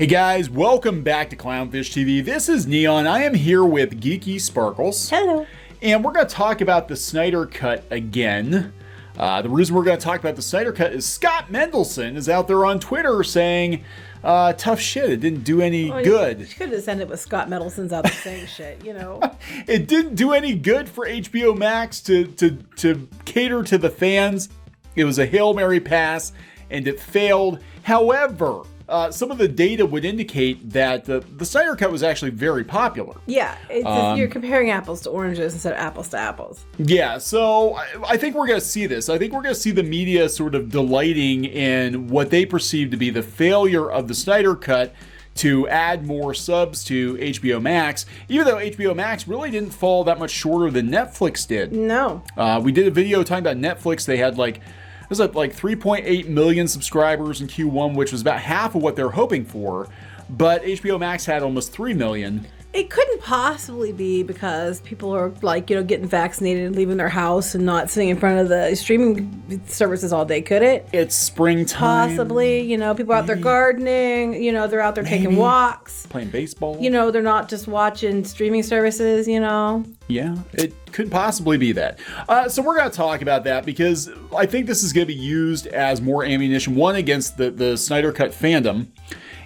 Hey guys, welcome back to Clownfish TV. This is Kneon. I am here with Geeky Sparkles. Hello. And we're going to talk about the Snyder Cut again. The reason we're going to talk about the Snyder Cut is Scott Mendelson is out there on Twitter saying, tough shit, it didn't do any good. You could have ended with Scott Mendelson's out there saying shit, you know. It didn't do any good for HBO Max to cater to the fans. It was a Hail Mary pass, and it failed. However, some of the data would indicate that the Snyder Cut was actually very popular. Yeah, you're comparing apples to oranges instead of apples to apples. Yeah, so I think we're going to see this. I think we're going to see the media sort of delighting in what they perceive to be the failure of the Snyder Cut to add more subs to HBO Max, even though HBO Max really didn't fall that much shorter than Netflix did. No. We did a video talking about Netflix. They had like 3.8 million subscribers in Q1, which was about half of what they're hoping for. But HBO Max had almost 3 million. It couldn't possibly be because people are getting vaccinated and leaving their house and not sitting in front of the streaming services all day, could it? It's springtime. Possibly, people out there gardening, they're out there taking walks. Playing baseball. They're not just watching streaming services, Yeah, it could possibly be that. So we're going to talk about that because I think this is going to be used as more ammunition, one, against the Snyder Cut fandom,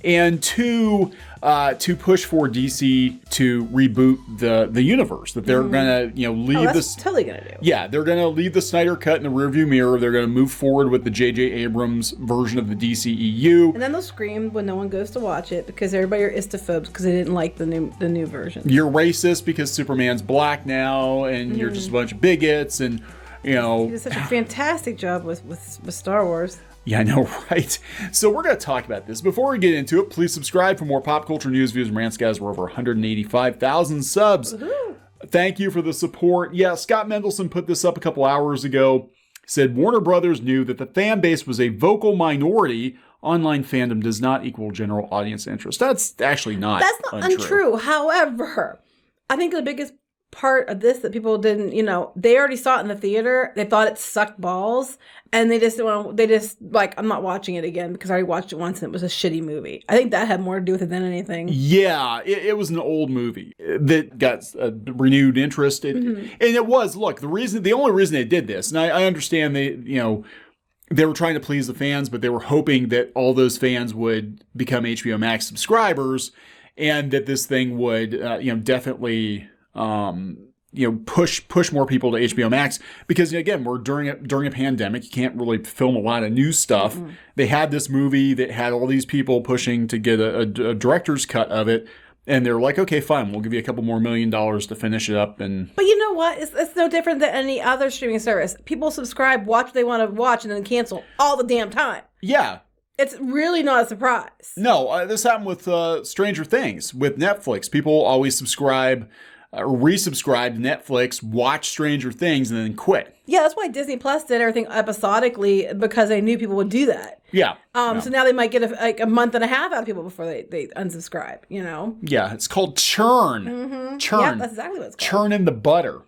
and two, to push for DC to reboot the universe. That they're going to leave this. Totally going to do. Yeah, they're going to leave the Snyder Cut in the rearview mirror. They're going to move forward with the J.J. Abrams version of the DCEU. And then they'll scream when no one goes to watch it because everybody are istophobes because they didn't like the new version. You're racist because Superman's black now, and you're just a bunch of bigots, and He did such a fantastic job with Star Wars. Yeah, I know, right? So we're going to talk about this. Before we get into it, please subscribe for more pop culture news, views, and rants, guys. We're over 185,000 subs. Woohoo. Thank you for the support. Yeah, Scott Mendelson put this up a couple hours ago. Said Warner Brothers knew that the fan base was a vocal minority. Online fandom does not equal general audience interest. That's actually not untrue. However, I think the biggest part of this that people didn't, they already saw it in the theater. They thought it sucked balls, and I'm not watching it again because I already watched it once and it was a shitty movie. I think that had more to do with it than anything. Yeah, it was an old movie that got renewed interest. And it was, look, the only reason they did this, and I understand they were trying to please the fans, but they were hoping that all those fans would become HBO Max subscribers, and that this thing would, definitely push more people to HBO Max, because again, we're during a pandemic. You can't really film a lot of new stuff. They had this movie that had all these people pushing to get a director's cut of it, and they're like, okay, fine, we'll give you a couple more $1 million to finish it up. But you know what? It's no different than any other streaming service. People subscribe, watch what they want to watch, and then cancel all the damn time. Yeah. It's really not a surprise. No, this happened with Stranger Things, with Netflix. People always subscribe, resubscribe to Netflix, watch Stranger Things, and then quit. Yeah, that's why Disney Plus did everything episodically, because they knew people would do that. Yeah. So now they might get a month and a half out of people before they unsubscribe, Yeah, it's called churn. Churn. Yeah, that's exactly what it's called. Churning the butter.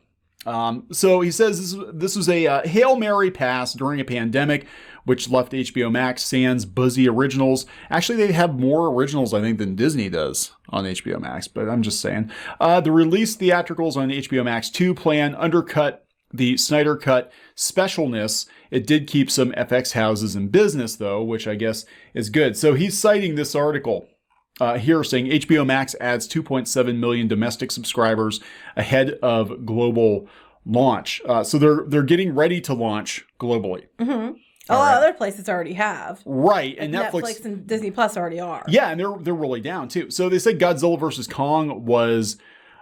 So he says this was a Hail Mary pass during a pandemic, which left HBO Max sans buzzy originals. Actually, they have more originals, I think, than Disney does on HBO Max, but I'm just saying. The release theatricals on HBO Max 2 plan undercut the Snyder Cut specialness. It did keep some FX houses in business, though, which I guess is good. So he's citing this article here saying HBO Max adds 2.7 million domestic subscribers ahead of global launch. So they're getting ready to launch globally. Mm-hmm. A lot of other places already have. Right. And Netflix and Disney Plus already are. Yeah, and they're really down too. So they said Godzilla vs. Kong was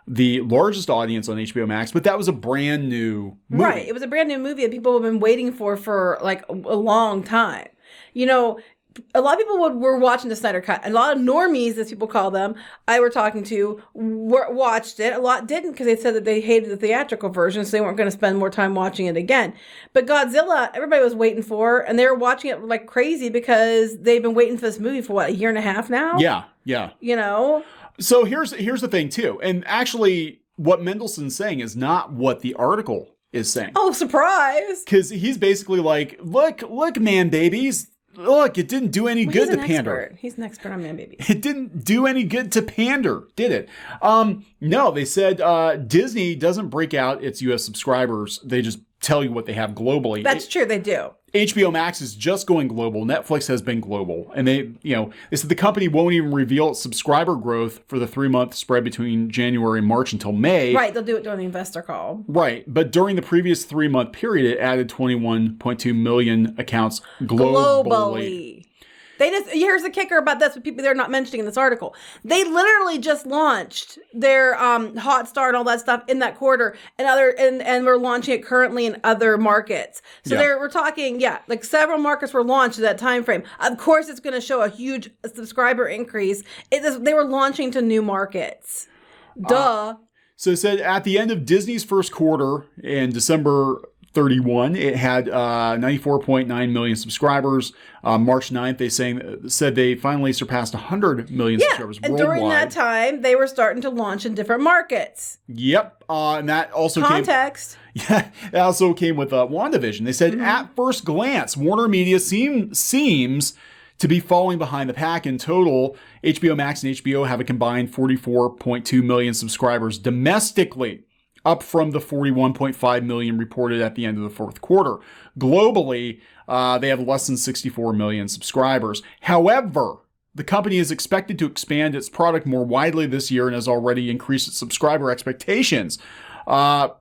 the largest audience on HBO Max, but that was a brand new movie. Right. It was a brand new movie that people have been waiting for like a long time. A lot of people were watching the Snyder Cut. A lot of normies, as people call them, I were talking to, watched it. A lot didn't, because they said that they hated the theatrical version, so they weren't going to spend more time watching it again. But Godzilla, everybody was waiting for, and they were watching it like crazy because they've been waiting for this movie for, a year and a half now? Yeah. So here's the thing, too. And actually, what Mendelson's saying is not what the article is saying. Oh, surprise! Because he's basically like, look, man, babies. look, it didn't do any good to pander. He's an expert on man babies. It didn't do any good to pander, did it? No, they said Disney doesn't break out its U.S. subscribers. They just tell you what they have globally. That's true, they do. HBO Max is just going global. Netflix has been global. And they said the company won't even reveal its subscriber growth for the 3-month spread between January and March until May. Right, they'll do it during the investor call. Right, but during the previous 3-month period, it added 21.2 million accounts globally. Here's the kicker about this, what people they're not mentioning in this article. They literally just launched their Hotstar and all that stuff in that quarter, and we're launching it currently in other markets. So we're talking, like several markets were launched in that time frame. Of course, it's going to show a huge subscriber increase. They were launching to new markets. Duh. So it said at the end of Disney's first quarter in December 31, it had 94.9 million subscribers. March 9th, they said they finally surpassed 100 million subscribers and worldwide. During that time, they were starting to launch in different markets. Yep, and that also Context. That also came with WandaVision. They said at first glance, Warner Media seems to be falling behind the pack. In total, HBO Max and HBO have a combined 44.2 million subscribers domestically, up from the 41.5 million reported at the end of the fourth quarter. Globally, they have less than 64 million subscribers. However, the company is expected to expand its product more widely this year and has already increased its subscriber expectations,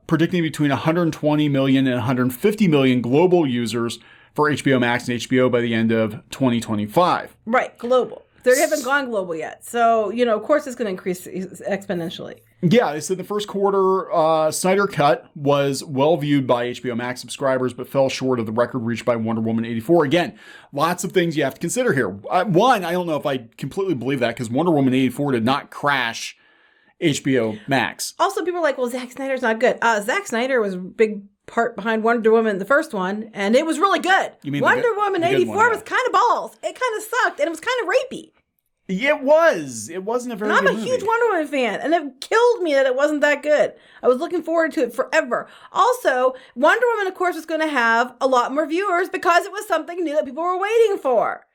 predicting between 120 million and 150 million global users for HBO Max and HBO by the end of 2025. Right, global. They haven't gone global yet. So, of course it's going to increase exponentially. Yeah, they said the first quarter Snyder Cut was well viewed by HBO Max subscribers, but fell short of the record reached by Wonder Woman 84. Again, lots of things you have to consider here. One, I don't know if I completely believe that, because Wonder Woman 84 did not crash HBO Max. Also, people are like, well, Zack Snyder's not good. Zack Snyder was a big part behind Wonder Woman, the first one, and it was really good. You mean Wonder Woman 84 one, was kind of balls. It kind of sucked, and it was kind of rapey. It was. It wasn't a very good movie. I'm a huge Wonder Woman fan, and it killed me that it wasn't that good. I was looking forward to it forever. Also, Wonder Woman, of course, was going to have a lot more viewers because it was something new that people were waiting for.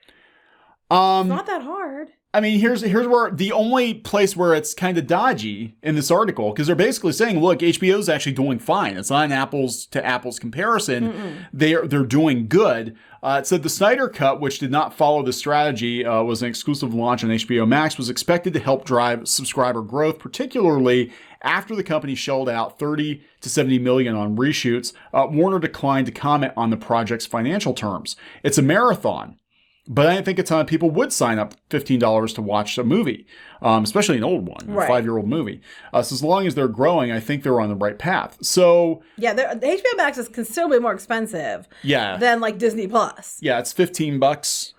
It's not that hard. I mean, here's where the only place where it's kind of dodgy in this article, because they're basically saying, look, HBO is actually doing fine. It's not an apples to apples comparison. They're doing good. It said the Snyder Cut, which did not follow the strategy, was an exclusive launch on HBO Max, was expected to help drive subscriber growth, particularly after the company shelled out 30 to 70 million on reshoots. Warner declined to comment on the project's financial terms. It's a marathon. But I think a ton of people would sign up $15 to watch a movie, especially an old one, a 5-year-old movie. So as long as they're growing, I think they're on the right path. So yeah, the HBO Max is considerably more expensive than like Disney Plus. Yeah, it's $15.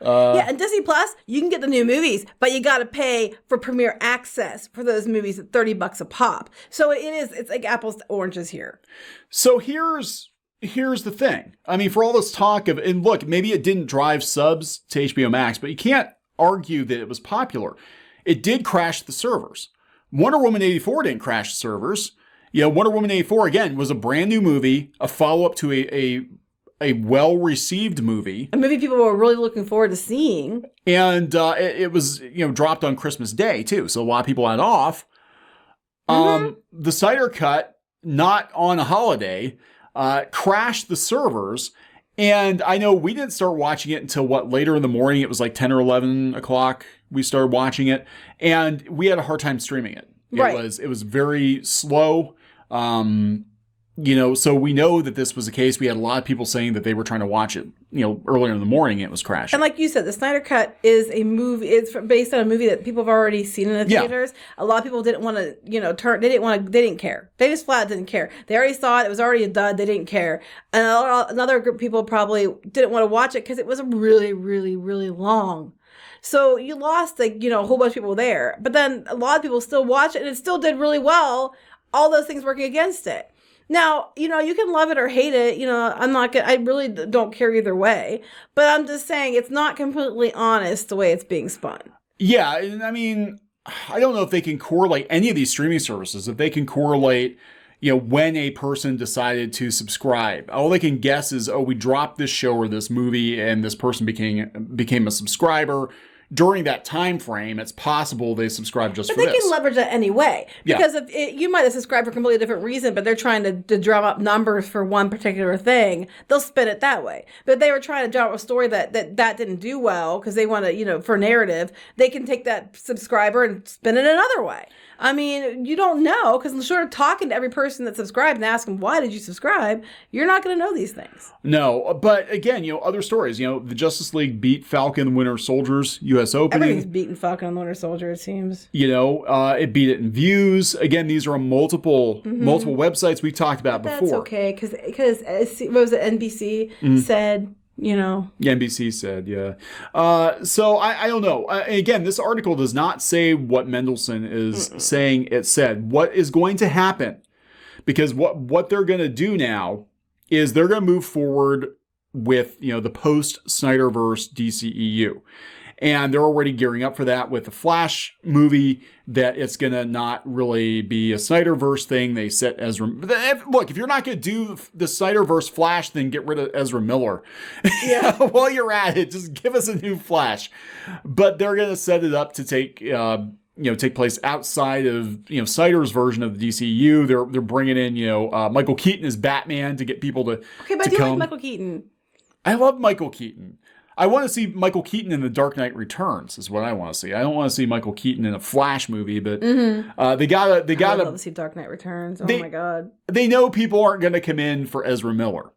And Disney Plus, you can get the new movies, but you got to pay for premiere access for those movies at $30 a pop. So it's like apples to oranges here. So here's the thing. I mean, for all this talk of, and look, maybe it didn't drive subs to HBO Max, but you can't argue that it was popular. It did crash the servers. Wonder Woman 84 didn't crash the servers. Wonder Woman 84, again, was a brand new movie, a follow-up to a well-received movie. A movie people were really looking forward to seeing. And it was, dropped on Christmas Day, too, so a lot of people had off. The Snyder Cut, not on a holiday, crashed the servers. And I know we didn't start watching it until later in the morning. It was like 10 or 11 o'clock. We started watching it, and we had a hard time streaming it. It was very slow. So we know that this was the case. We had a lot of people saying that they were trying to watch it, earlier in the morning. It was crashing. And like you said, the Snyder Cut is a movie. It's based on a movie that people have already seen in the theaters. A lot of people didn't want to, they didn't care. They just flat didn't care. They already saw it. It was already a dud. They didn't care. And another group of people probably didn't want to watch it because it was really, really, really long. So you lost a whole bunch of people there. But then a lot of people still watch it, and it still did really well. All those things working against it. Now, you can love it or hate it. I really don't care either way. But I'm just saying it's not completely honest the way it's being spun. Yeah, and I mean, I don't know if they can correlate any of these streaming services. If they can correlate, when a person decided to subscribe. All they can guess is, we dropped this show or this movie and this person became a subscriber. During that time frame, it's possible they subscribe just for this. But they can leverage that anyway. Because you might have subscribed for a completely different reason, but they're trying to drum up numbers for one particular thing. They'll spin it that way. But if they were trying to drum up a story that didn't do well because they want to, for narrative, they can take that subscriber and spin it another way. I mean, you don't know, because short of talking to every person that subscribed and asking, why did you subscribe? You're not going to know these things. No, but again, other stories. The Justice League beat Falcon Winter Soldier's U.S. opening. Everything's beating Falcon and Winter Soldier, it seems. It beat it in views. Again, these are multiple websites we talked about before. That's okay, because what was it, NBC said... Yeah, NBC said, yeah. So I don't know. Again, this article does not say what Mendelsohn is saying it said. What is going to happen? Because what they're going to do now is they're going to move forward with, the post-Snyderverse DCEU. And they're already gearing up for that with the Flash movie, that it's going to not really be a Snyderverse thing. They set Ezra... Look, if you're not going to do the Snyderverse Flash, then get rid of Ezra Miller. Yeah. While you're at it, just give us a new Flash. But they're going to set it up to take place outside of, Snyder's version of the DCU. They're bringing in, Michael Keaton as Batman to get people to Okay, but I do like Michael Keaton. I love Michael Keaton. I want to see Michael Keaton in The Dark Knight Returns is what I want to see. I don't want to see Michael Keaton in a Flash movie, but they gotta. I'd love to see Dark Knight Returns. Oh my god! They know people aren't going to come in for Ezra Miller,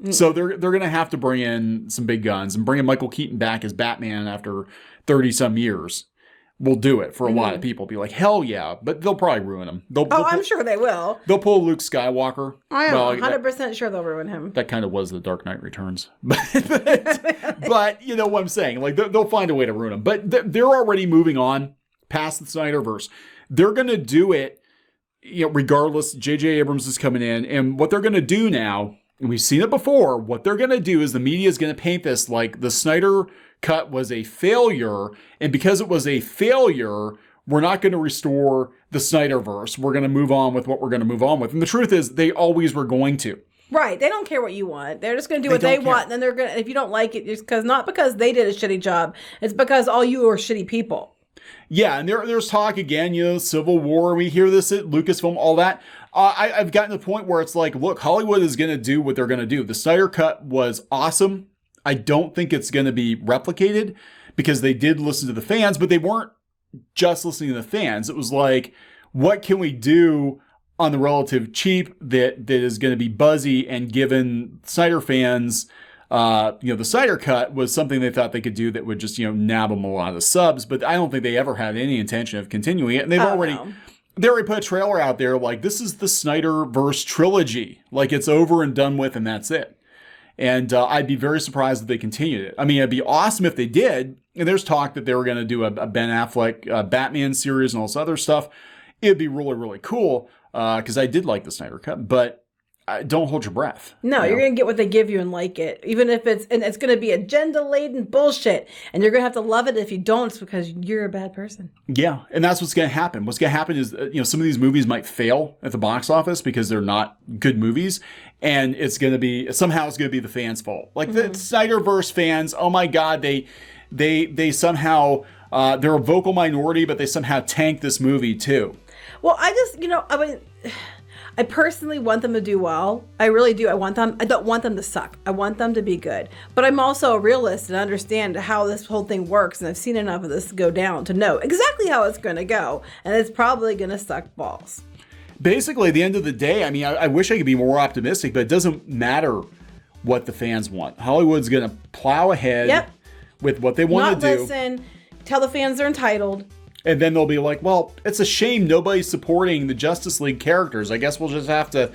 so they're going to have to bring in some big guns and bringing Michael Keaton back as Batman after 30-some years. Will do it for a lot of people. Be like, hell yeah, but they'll probably ruin him. I'm sure they will. They'll pull Luke Skywalker. I am 100% sure they'll ruin him. That kind of was The Dark Knight Returns, but you know what I'm saying. Like they'll find a way to ruin him. But they're already moving on past the Snyderverse. They're going to do it, regardless. J.J. Abrams is coming in, and what they're going to do now, and we've seen it before. What they're going to do is the media is going to paint this like the Snyder Cut was a failure, and because it was a failure, we're not going to restore the Snyderverse. We're going to move on with what we're going to move on with. And the truth is, they always were going to. Right. They don't care what you want. They're just going to do what they want, and then they're going to, if you don't like it, it's not because they did a shitty job. It's because all you are shitty people. Yeah, and there's talk again, Civil War. We hear this at Lucasfilm, all that. I've gotten to the point where it's like, look, Hollywood is going to do what they're going to do. The Snyder Cut was awesome. I don't think it's going to be replicated because they did listen to the fans, but they weren't just listening to the fans. It was like, what can we do on the relative cheap that is going to be buzzy, and given Snyder fans, the Snyder Cut was something they thought they could do that would just, nab them a lot of subs, but I don't think they ever had any intention of continuing it. And they already put a trailer out there like, this is the Snyderverse trilogy. Like, it's over and done with, and that's it. And I'd be very surprised if they continued it. I mean, it'd be awesome if they did. And there's talk that they were going to do a Ben Affleck Batman series and all this other stuff. It'd be really, really cool because I did like the Snyder Cut. But don't hold your breath. No, you're going to get what they give you and like it. Even if it's going to be agenda-laden bullshit. And you're going to have to love it if you don't. It's because you're a bad person. Yeah, and that's what's going to happen. What's going to happen is, some of these movies might fail at the box office because they're not good movies. And it's going to be, somehow it's going to be the fans' fault. Like the Snyderverse fans, oh my God, they somehow, they're a vocal minority, but they somehow tanked this movie too. Well, I just, I personally want them to do well. I really do. I don't want them to suck. I want them to be good. But I'm also a realist and understand how this whole thing works. And I've seen enough of this go down to know exactly how it's going to go. And it's probably going to suck balls. Basically, at the end of the day, I mean, I wish I could be more optimistic, but it doesn't matter what the fans want. Hollywood's going to plow ahead with what they want to do. Listen, tell the fans they're entitled. And then they'll be like, well, it's a shame nobody's supporting the Justice League characters. I guess we'll just have to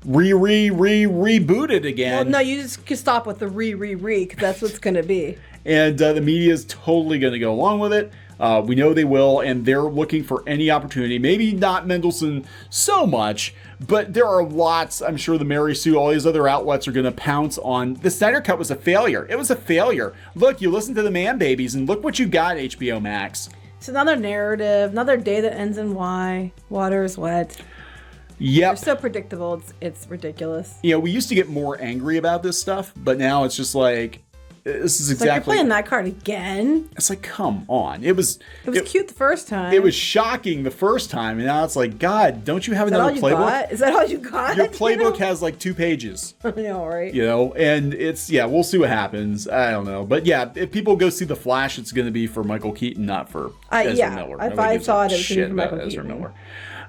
reboot it again. Well, no, you just can stop with the because that's what's going to be. And the media is totally going to go along with it. We know they will, and they're looking for any opportunity. Maybe not Mendelsohn so much, but there are lots. I'm sure the Mary Sue, all these other outlets are going to pounce on. The Snyder Cut was a failure. It was a failure. Look, you listen to the Man Babies, and look what you got, HBO Max. It's another narrative, another day that ends in Y. Water is wet. Yep. They're so predictable. It's ridiculous. You know, we used to get more angry about this stuff, but now it's just like, this is It's like, you're exactly. playing that card again. It's like, come on. It was Cute the first time. It was shocking the first time, and now it's like, God, don't you have Is that all another you playbook? got? Is that all you got? Your playbook has like 2 pages. I know, right? You know, and it's, yeah, we'll see what happens. I don't know. But yeah, if people go see The Flash, it's going to be for Michael Keaton, not for Ezra Miller. If Nobody I gives a thought it was shit going to be about Michael Ezra Keaton. Miller.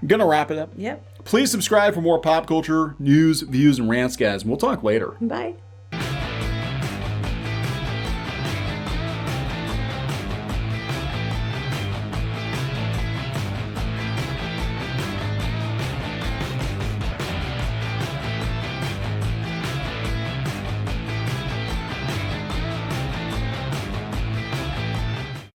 Gonna wrap it up. Yep. Please subscribe for more pop culture news, views, and rants, guys. We'll talk later. Bye.